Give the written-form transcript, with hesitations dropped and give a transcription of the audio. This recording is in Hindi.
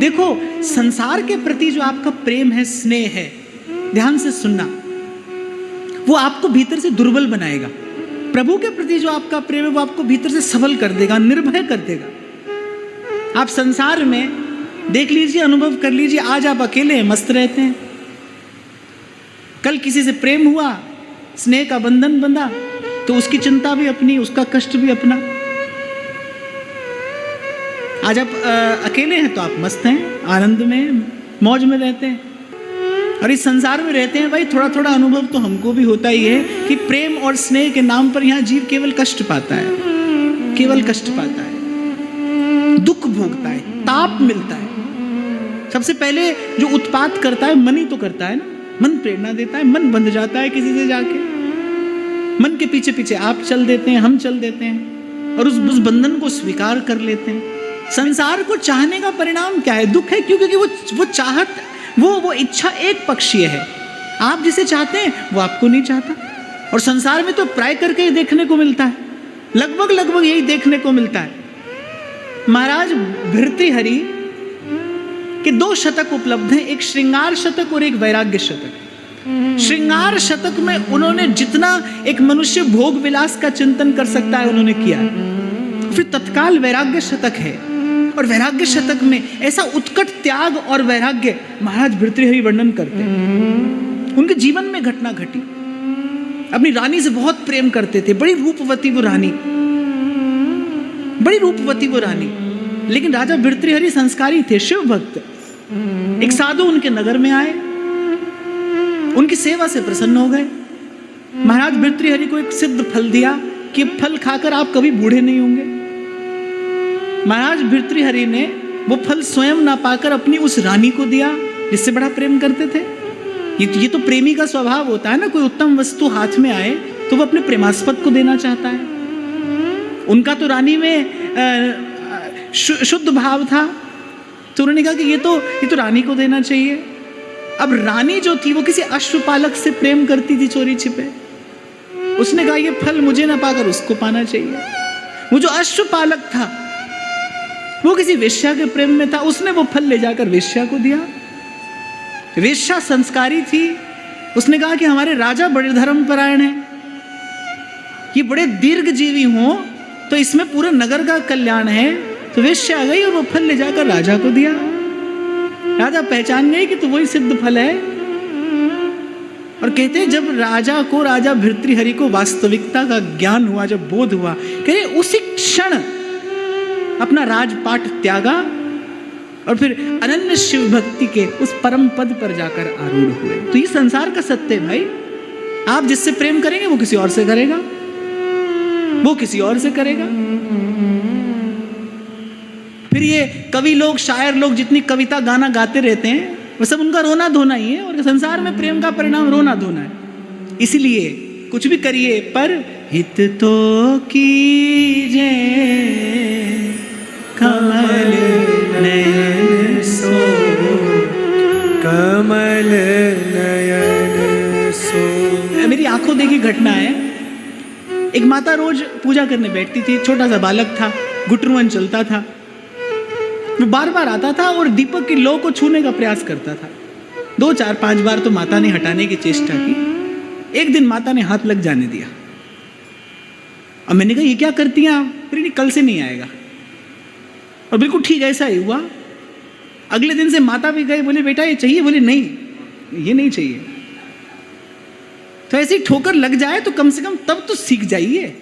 देखो, संसार के प्रति जो आपका प्रेम है, स्नेह है, ध्यान से सुनना, वो आपको भीतर से दुर्बल बनाएगा। प्रभु के प्रति जो आपका प्रेम है वो आपको भीतर से सबल कर देगा, निर्भय कर देगा। आप संसार में देख लीजिए, अनुभव कर लीजिए, आज आप अकेले हैं, मस्त रहते हैं, कल किसी से प्रेम हुआ, स्नेह का बंधन बंधा, तो उसकी चिंता भी अपनी, उसका कष्ट भी अपना। आज आप अकेले हैं तो आप मस्त हैं, आनंद में, मौज में रहते हैं। और इस संसार में रहते हैं भाई, थोड़ा थोड़ा अनुभव तो हमको भी होता ही है कि प्रेम और स्नेह के नाम पर यहाँ जीव केवल कष्ट पाता है, केवल कष्ट पाता है, दुख भोगता है, ताप मिलता है। सबसे पहले जो उत्पात करता है मन ही तो करता है ना, मन प्रेरणा देता है, मन बंध जाता है किसी से जाके, मन के पीछे पीछे आप चल देते हैं, हम चल देते हैं और उस बंधन को स्वीकार कर लेते हैं। संसार को चाहने का परिणाम क्या है? दुख है। क्यों? क्योंकि वो चाहत, वो इच्छा एक पक्षीय है। आप जिसे चाहते हैं वो आपको नहीं चाहता। और संसार में तो प्राय करके ही देखने को मिलता है, लगभग यही देखने को मिलता है। महाराज भर्तृहरि के 2 शतक उपलब्ध हैं, एक श्रृंगार शतक और एक वैराग्य शतक। श्रृंगार शतक में उन्होंने जितना एक मनुष्य भोग विलास का चिंतन कर सकता है उन्होंने किया। फिर तत्काल वैराग्य शतक है, और वैराग्य शतक में ऐसा उत्कट त्याग और वैराग्य महाराज भर्तृहरि वर्णन करते हैं। उनके जीवन में घटना घटी, अपनी रानी से बहुत प्रेम करते थे, बड़ी रूपवती वो रानी, बड़ी रूपवती वो रानी। लेकिन राजा भर्तृहरि संस्कारी थे, शिव भक्त। एक साधु उनके नगर में आए, उनकी सेवा से प्रसन्न हो गए। महाराज भर्तृहरि को एक सिद्ध फल दिया कि फल खाकर आप कभी बूढ़े नहीं होंगे। महाराज भर्तृहरि ने वो फल स्वयं ना पाकर अपनी उस रानी को दिया जिससे बड़ा प्रेम करते थे। ये तो प्रेमी का स्वभाव होता है ना, कोई उत्तम वस्तु हाथ में आए तो वो अपने प्रेमास्पद को देना चाहता है। उनका तो रानी में शुद्ध भाव था, तो उन्होंने कहा कि ये तो रानी को देना चाहिए। अब रानी जो थी वो किसी अश्वपालक से प्रेम करती थी चोरी छिपे। उसने कहा ये फल मुझे ना पाकर उसको पाना चाहिए। वो जो अश्वपालक था वो किसी वेश्या के प्रेम में था, उसने वो फल ले जाकर वेश्या को दिया। वेश्या संस्कारी थी, उसने कहा कि हमारे राजा बड़े धर्मपरायण हैं, ये बड़े दीर्घजीवी हों तो इसमें पूरे नगर का कल्याण है। तो वेश्या आ गई और वो फल ले जाकर राजा को दिया। राजा पहचान गए कि तो वही सिद्ध फल है। और कहते हैं जब राजा भर्तृहरि को वास्तविकता का ज्ञान हुआ, जब बोध हुआ, कहते उसी क्षण अपना राजपाट त्यागा और फिर अनन्य शिव भक्ति के उस परम पद पर जाकर आरूढ़ हुए। तो ये संसार का सत्य है भाई। आप जिससे प्रेम करेंगे वो किसी और से करेगा, वो किसी और से करेगा। फिर ये कवि लोग, शायर लोग जितनी कविता गाना गाते रहते हैं वो सब उनका रोना धोना ही है। और संसार में प्रेम का परिणाम रोना धोना है। इसलिए कुछ भी करिए पर हित तो कीजिए कमल नयन सो, कमल नयन सो। मेरी आंखों देखी घटना है। एक माता रोज पूजा करने बैठती थी, छोटा सा बालक था, गुटरुवन चलता था। वो बार बार आता था और दीपक की लौ को छूने का प्रयास करता था। 2, 4, 5 बार तो माता ने हटाने की चेष्टा की। एक दिन माता ने हाथ लग जाने दिया। अब मैंने कहा ये क्या करती हैं आप? फिर नहीं, कल से नहीं आएगा। और बिल्कुल ठीक ऐसा ही हुआ। अगले दिन से माता भी गई, बोले बेटा ये चाहिए? बोले नहीं, ये नहीं चाहिए। तो ऐसी ठोकर लग जाए तो कम से कम तब तो सीख जाइए।